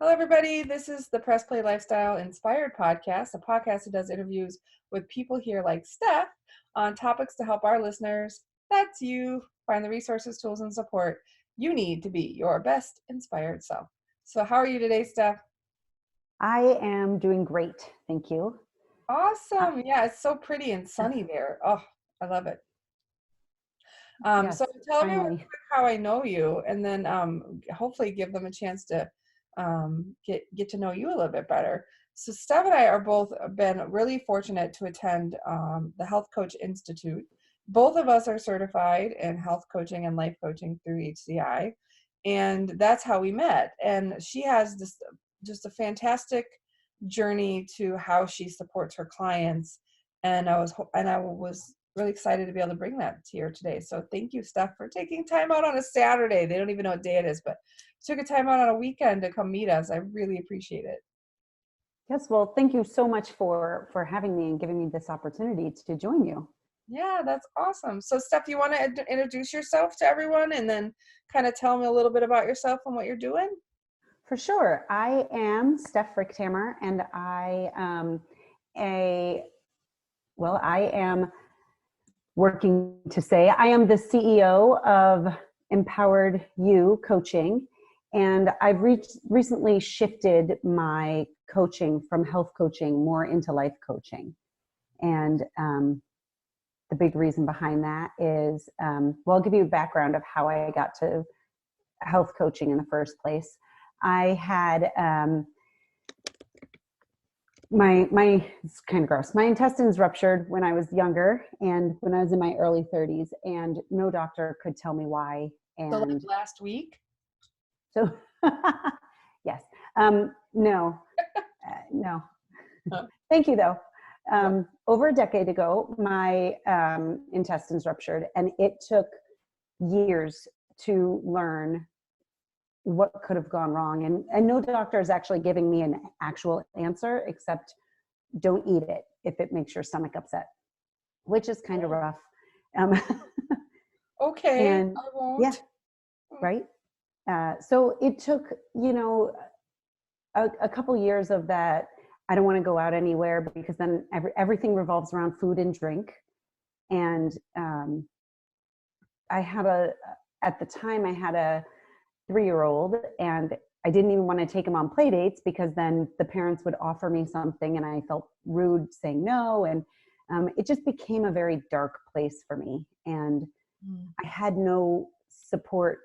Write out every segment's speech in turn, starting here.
Hello, everybody. This is the Press Play Lifestyle Inspired podcast, a podcast that does interviews with people here like Stef on topics to help our listeners, that's you, find the resources, tools, and support you need to be your best inspired self. So how are you today, Stef? I am doing great. Thank you. Awesome. Yeah, it's so pretty and sunny there. Oh, I love it. Yes, So tell everyone finally. how I know you, and then hopefully give them a chance to get to know you a little bit better. So Steph and I are both been really fortunate to attend the Health Coach Institute. Both of us are certified in health coaching and life coaching through HCI, and that's how we met. And she has this just a fantastic journey to how she supports her clients, and I was really excited to be able to bring that to you today. So thank you, Steph, for taking time out on a Saturday. They don't even know what day it is, but took a time out on a weekend to come meet us. I really appreciate it. Yes, well, thank you so much for having me and giving me this opportunity to join you. Yeah, that's awesome. So Steph, you want to introduce yourself to everyone and then kind of tell me a little bit about yourself and what you're doing? For sure. I am Stef Richthammer, and I am working to say I am the CEO of Empowered You Coaching. And I've recently shifted my coaching from health coaching more into life coaching. And the big reason behind that is, I'll give you a background of how I got to health coaching in the first place. I had it's kind of gross. My intestines ruptured when I was younger and when I was in my early 30s, and no doctor could tell me why. And so like last week? So, yes. No. Thank you, though. Over a decade ago, my intestines ruptured, and it took years to learn what could have gone wrong. And no doctor is actually giving me an actual answer, except don't eat it if it makes your stomach upset, which is kind of rough. Okay, and I won't. Yeah, right. So it took, a couple years of that. I don't want to go out anywhere because then everything revolves around food and drink. And at the time I had a 3-year-old, and I didn't even want to take him on play dates because then the parents would offer me something and I felt rude saying no. And it just became a very dark place for me. And I had no support.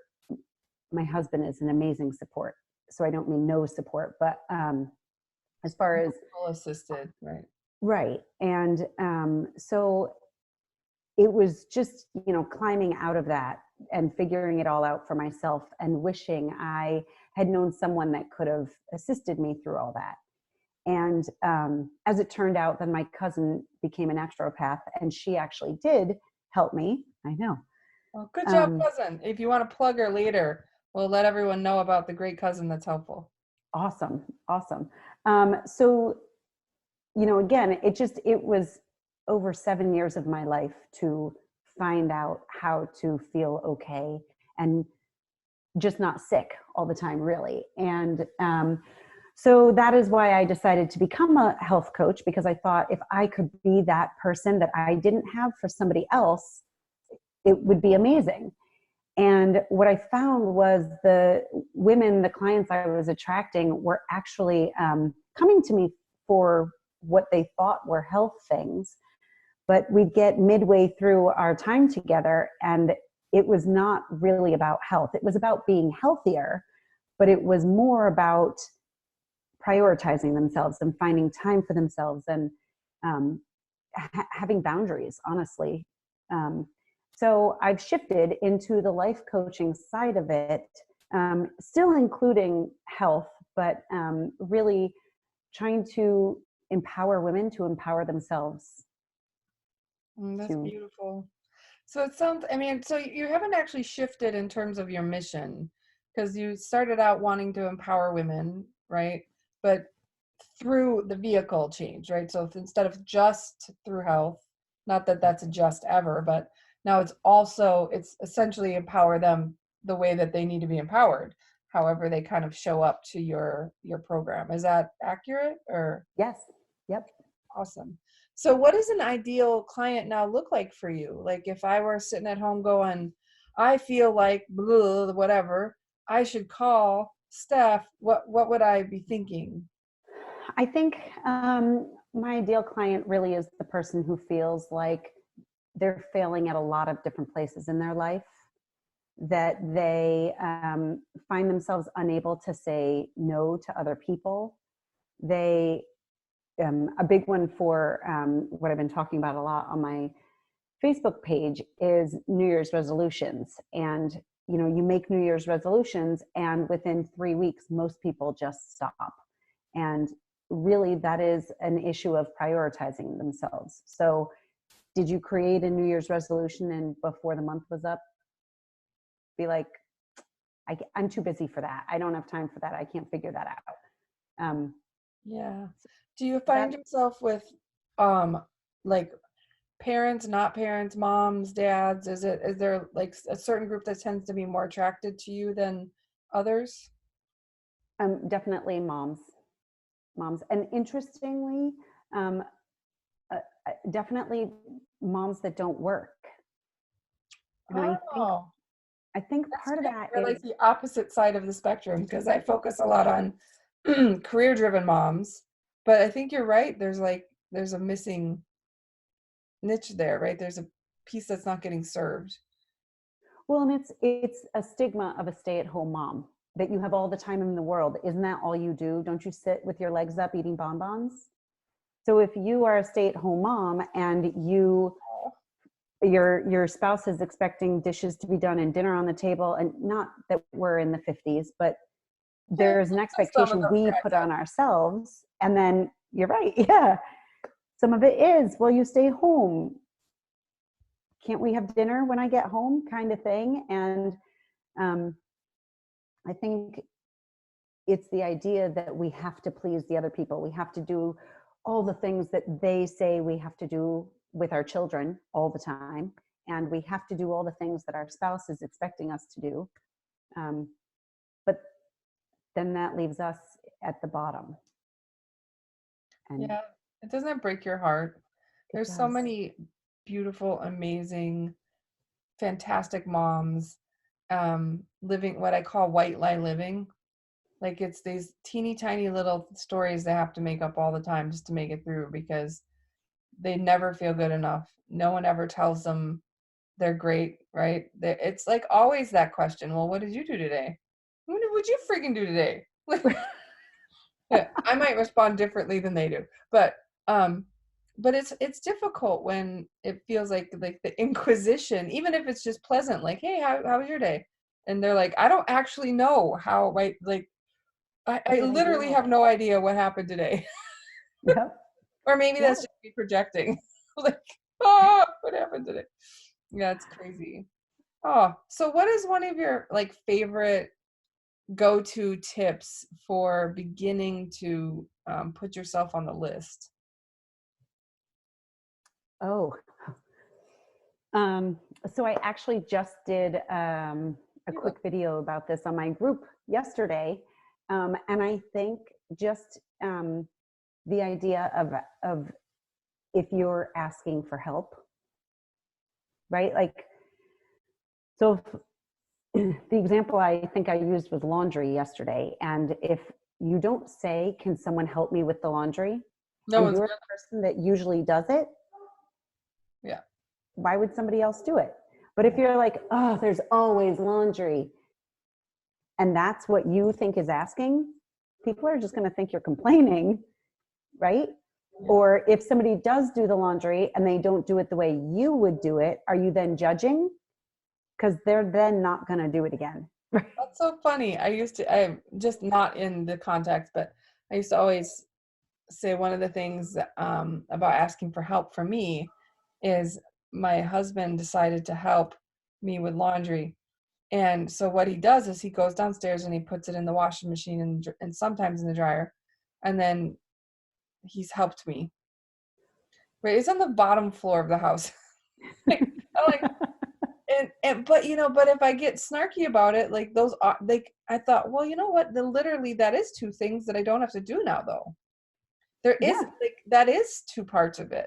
My husband is an amazing support, so I don't mean no support, but as far as assisted, right? Right. And so it was just, climbing out of that and figuring it all out for myself and wishing I had known someone that could have assisted me through all that. And as it turned out, then my cousin became a naturopath, and she actually did help me. I know. Well, good job, cousin. If you want to plug her later, we'll let everyone know about the great cousin that's helpful. Awesome. So, again, it was over 7 years of my life to find out how to feel okay and just not sick all the time, really. And so that is why I decided to become a health coach, because I thought if I could be that person that I didn't have for somebody else, it would be amazing. And what I found was the clients I was attracting were actually coming to me for what they thought were health things. But we'd get midway through our time together, and it was not really about health. It was about being healthier, but it was more about prioritizing themselves and finding time for themselves and having boundaries, honestly. So I've shifted into the life coaching side of it, still including health, but really trying to empower women to empower themselves. That's beautiful. So it sounds, so you haven't actually shifted in terms of your mission, because you started out wanting to empower women, right? But through the vehicle change, right? So instead of just through health, not that that's a just ever, but now it's essentially empower them the way that they need to be empowered however they kind of show up to your program. Is that accurate or? Yes. Yep. Awesome. So what does an ideal client now look like for you? Like if I were sitting at home going, I feel like blah, whatever, I should call Steph, what would I be thinking? I think my ideal client really is the person who feels like they're failing at a lot of different places in their life, that they find themselves unable to say no to other people. They, a big one for what I've been talking about a lot on my Facebook page is New Year's resolutions. And, you know, you make New Year's resolutions and within 3 weeks, most people just stop. And really that is an issue of prioritizing themselves. So did you create a New Year's resolution and before the month was up, be like, I'm too busy for that. I don't have time for that. I can't figure that out. Yeah. Do you find yourself with like parents, not parents, moms, dads? Is there like a certain group that tends to be more attracted to you than others? Definitely moms. And interestingly, um, definitely moms that don't work. And Oh, I think that's part of great. that We're like is, the opposite side of the spectrum because I focus a lot on career-driven moms, but I think you're right. There's a missing niche there, right? There's a piece that's not getting served. well, and it's a stigma of a stay-at-home mom that you have all the time in the world. Isn't that all you do? Don't you sit with your legs up eating bonbons? So if you are a stay-at-home mom and your spouse is expecting dishes to be done and dinner on the table, and not that we're in the 50s, but there's an Some of expectation those we guys put out on ourselves. And then you're right. Yeah. Some of it is, well, you stay home. Can't we have dinner when I get home kind of thing? And I think it's the idea that we have to please the other people. We have to do all the things that they say we have to do with our children all the time. And we have to do all the things that our spouse is expecting us to do. But then that leaves us at the bottom. And Yeah, it doesn't break your heart. it There's so does. many beautiful, amazing, fantastic moms living what I call white lie living. Like it's these teeny tiny little stories they have to make up all the time just to make it through because they never feel good enough. No one ever tells them they're great, right? It's like always that question. Well, what did you do today? What would you freaking do today? Yeah, I might respond differently than they do, um, but it's difficult when it feels like the Inquisition, even if it's just pleasant, like, hey, how was your day? And they're like, I don't actually know how, right? Like, What I did I literally do? have no idea what happened today, Yep. or maybe Yeah. that's just me projecting. Like, oh, what happened today? Yeah, it's crazy. Oh, so what is one of your like favorite go-to tips for beginning to put yourself on the list? Oh, um, so I actually just did a You look, quick video about this on my group yesterday. And I think just the idea of if you're asking for help, right? Like, so the example I think I used was laundry yesterday. And if you don't say, can someone help me with the laundry? no And one's you're gonna, a person that usually does it, yeah, why would somebody else do it? But if yeah, you're like, oh, there's always laundry, and that's what you think is asking, people are just going to think you're complaining, right? yeah. Or if somebody does do the laundry and they don't do it the way you would do it, are you then judging? Because they're then not going to do it again. That's so funny. I'm just not in the context, but I used to always say one of the things about asking for help for me is my husband decided to help me with laundry. And so what he does is he goes downstairs and he puts it in the washing machine and sometimes in the dryer. And then he's helped me. Right, it's on the bottom floor of the house. Like, I'm like, and but but if I get snarky about it, like those are like, I thought, well, you know what? Literally that is two things that I don't have to do now though. There is Yeah. like that is two parts of it.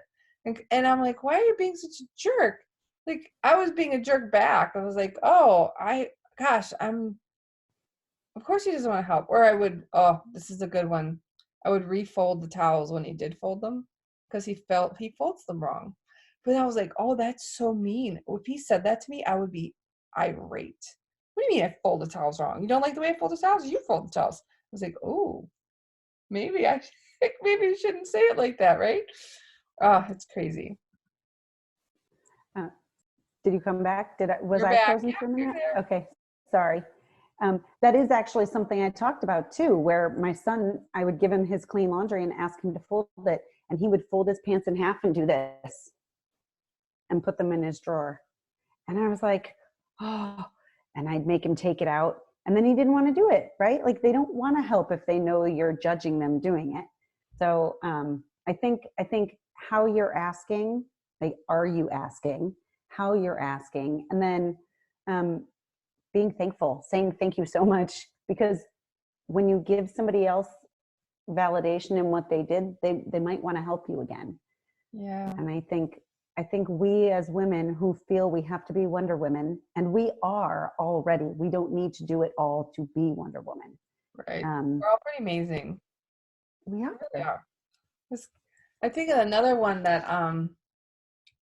And I'm like, why are you being such a jerk? Like I was being a jerk back. I was like, oh, gosh, of course he doesn't want to help. Or I would, oh, this is a good one. I would refold the towels when he did fold them because he felt he folds them wrong. But I was like, oh, that's so mean. If he said that to me, I would be irate. What do you mean I fold the towels wrong? You don't like the way I fold the towels? You fold the towels. I was like, oh, maybe maybe you shouldn't say it like that, right? Oh, it's crazy. Uh, did you come back? Was You're I back. frozen Yeah, for a you're minute? there. Okay, sorry. That is actually something I talked about too, where my son, I would give him his clean laundry and ask him to fold it, and he would fold his pants in half and do this and put them in his drawer. And I was like, oh, and I'd make him take it out. And then he didn't want to do it, right? Like they don't want to help if they know you're judging them doing it. So I think how you're asking, like, are you asking, how you're asking, and then um, being thankful, saying thank you so much, because when you give somebody else validation in what they did, they might want to help you again. Yeah, And I think we as women who feel we have to be Wonder Women, and we are already, we don't need to do it all to be Wonder Woman. right. Um, We're all pretty amazing. we We really are. are. I think another one that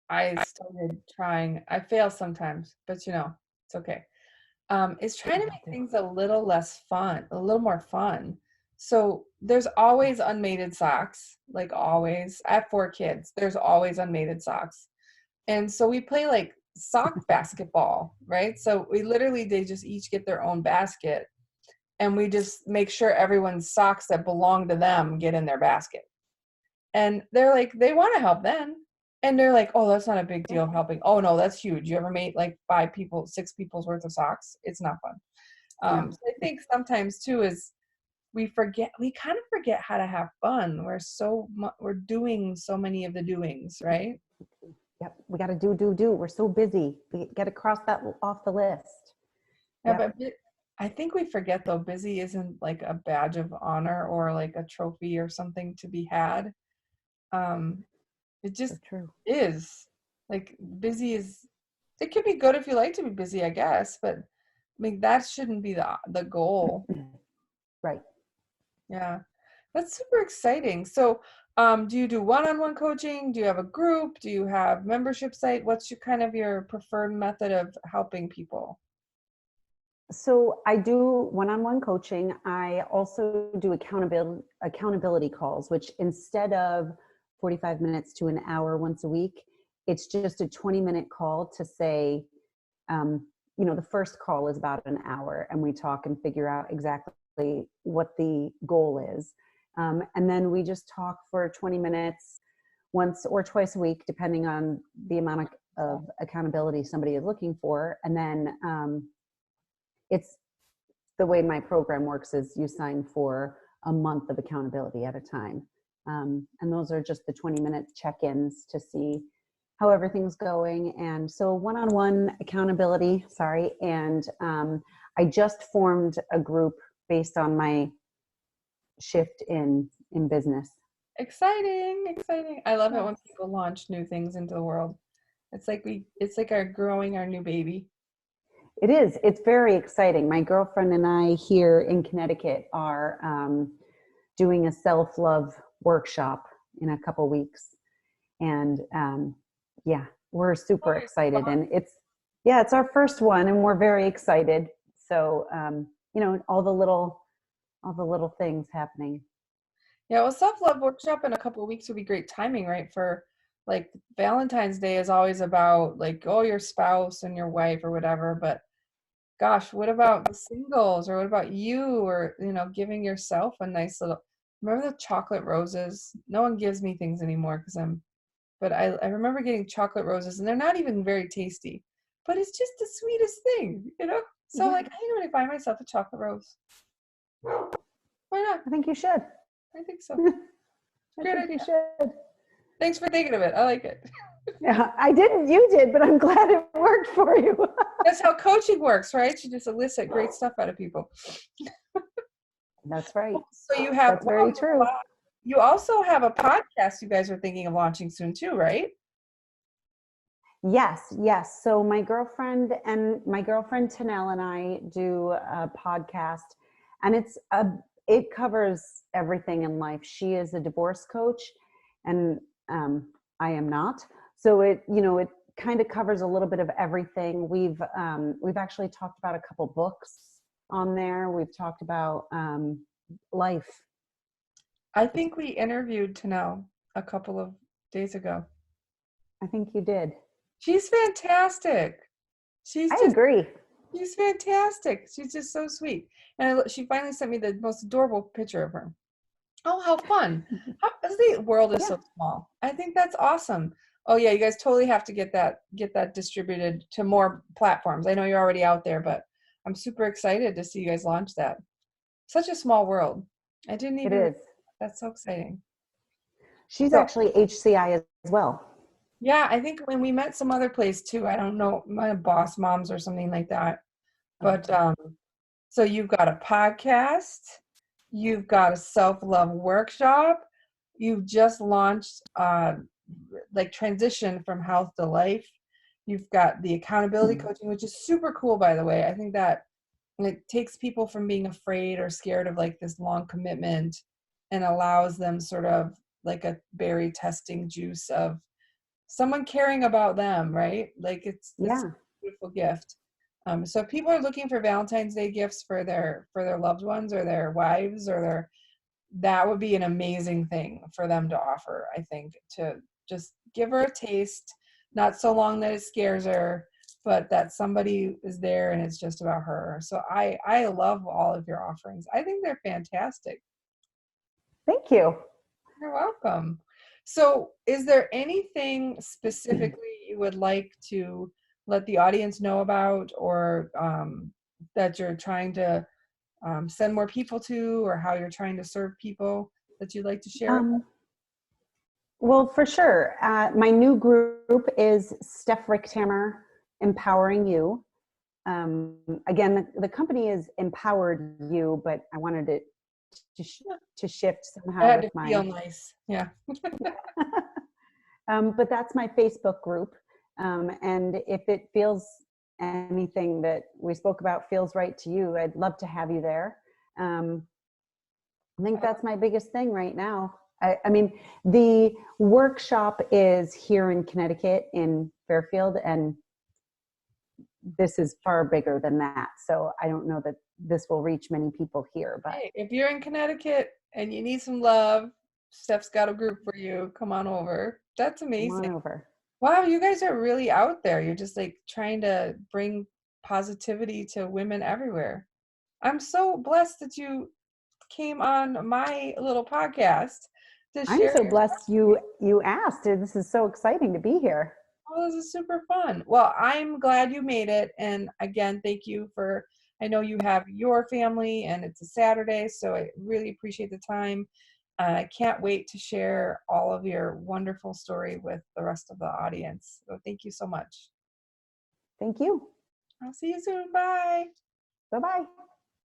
I started trying, I fail sometimes, but it's okay. Is trying We to all make do. things a little less fun, a little more fun. So there's always unmated socks, like always. I have 4 kids. There's always unmated socks. And so we play like sock basketball, right? So they just each get their own basket and we just make sure everyone's socks that belong to them get in their basket. And they're like, they want to help then. And they're like, oh, that's not a big deal helping. Oh no, that's huge. You ever made like 5 people, 6 people's worth of socks? It's not fun. No. So I think sometimes too is we kind of forget how to have fun. We're doing so many of the doings, right? Yep. We got to do. We're so busy. We got to cross that off the list. Yeah, Yep. but I think we forget though, busy isn't like a badge of honor or like a trophy or something to be had. Um, it So just true. is. Like busy is, it could be good if you like to be busy, I guess, but I mean that shouldn't be the goal. Right. Yeah. That's super exciting. So, do you do one-on-one coaching? Do you have a group? Do you have membership site? What's your kind of your preferred method of helping people? So I do one-on-one coaching. I also do accountability calls, which instead of 45 minutes to an hour once a week, it's just a 20-minute call to say, the first call is about an hour and we talk and figure out exactly what the goal is. And then we just talk for 20 minutes once or twice a week, depending on the amount of accountability somebody is looking for. And then it's the way my program works is you sign for a month of accountability at a time. And those are just the 20-minute check-ins to see how everything's going. And so one-on-one accountability, and I just formed a group based on my shift in business. Exciting, exciting. I love it when Yes. people launch new things into the world. It's like our growing our new baby. It is. It's very exciting. My girlfriend and I here in Connecticut are doing a self-love workshop in a couple weeks. And yeah, we're super Oh, excited. fun. And it's our first one and we're very excited. So, all the little things happening. Yeah, well, self-love workshop in a couple of weeks would be great timing, right? For like Valentine's Day is always about like, oh, your spouse and your wife or whatever, but gosh, what about the singles or what about you or giving yourself a nice little remember the chocolate roses? No one gives me things anymore because but I remember getting chocolate roses and they're not even very tasty, but it's just the sweetest thing. So Yeah, like I think I'm gonna buy myself a chocolate rose. Why not? I think you should. I think so. I Great think you idea. should. Thanks for thinking of it. I like it. Yeah, I didn't, you did, but I'm glad it worked for you. That's how coaching works, right? You just elicit great stuff out of people. That's right. So you have, That's wow, very you have a true. lot. You also have a podcast you guys are thinking of launching soon too, right? Yes, yes. So my girlfriend Tanel and I do a podcast, and it covers everything in life. She is a divorce coach, and I am not. So it kind of covers a little bit of everything. We've actually talked about a couple books on there. We've talked about life. I think we interviewed Tanel a couple of days ago. I think you did. She's fantastic. She's I just, agree. she's fantastic. She's just so sweet. And she finally sent me the most adorable picture of her. Oh, how fun. The world is Yeah. so small. I think that's awesome. Oh yeah, you guys totally have to get that distributed to more platforms. I know you're already out there, but I'm super excited to see you guys launch that. Such a small world. I didn't It even, is. that's so exciting. She's So actually HCI as well. yeah, I think when we met some other place too, I don't know, my boss moms or something like that. But so you've got a podcast, you've got a self-love workshop, you've just launched like transition from health to life. You've got the accountability coaching, which is super cool, by the way. I think that it takes people from being afraid or scared of like this long commitment and allows them sort of like a berry testing juice of someone caring about them, right? Like it's a Yeah, beautiful gift. So if people are looking for Valentine's Day gifts for their loved ones or their wives or their, that would be an amazing thing for them to offer, I think, to just give her a taste, not so long that it scares her, but that somebody is there and it's just about her. So I love all of your offerings. I think they're fantastic. thank you. You're welcome. So, is there anything specifically you would like to let the audience know about, or that you're trying to send more people to, or how you're trying to serve people that you'd like to share with Um, well, for sure. My new group is Stef Richthammer, Empowering You. Again, the company is Empowered You, but I wanted it to, us? to shift It somehow had with to feel my, nice. Yeah. but that's my Facebook group. And if it feels anything that we spoke about feels right to you, I'd love to have you there. Um, I think that's my biggest thing right now. I mean, the workshop is here in Connecticut in Fairfield, and this is far bigger than that. So I don't know that this will reach many people here, but Hey, if you're in Connecticut and you need some love, Steph's got a group for you. Come on over. That's come amazing. on over. Wow, you guys are really out there. You're just like trying to bring positivity to women everywhere. I'm so blessed that you came on my little podcast to I'm share so your blessed you asked. This is so exciting to be here. Oh, this is super fun. Well, I'm glad you made it. And again, thank you for, I know you have your family and it's a Saturday, so I really appreciate the time. I can't wait to share all of your wonderful story with the rest of the audience. So thank you so much. Thank you. I'll see you soon. Bye. Bye-bye.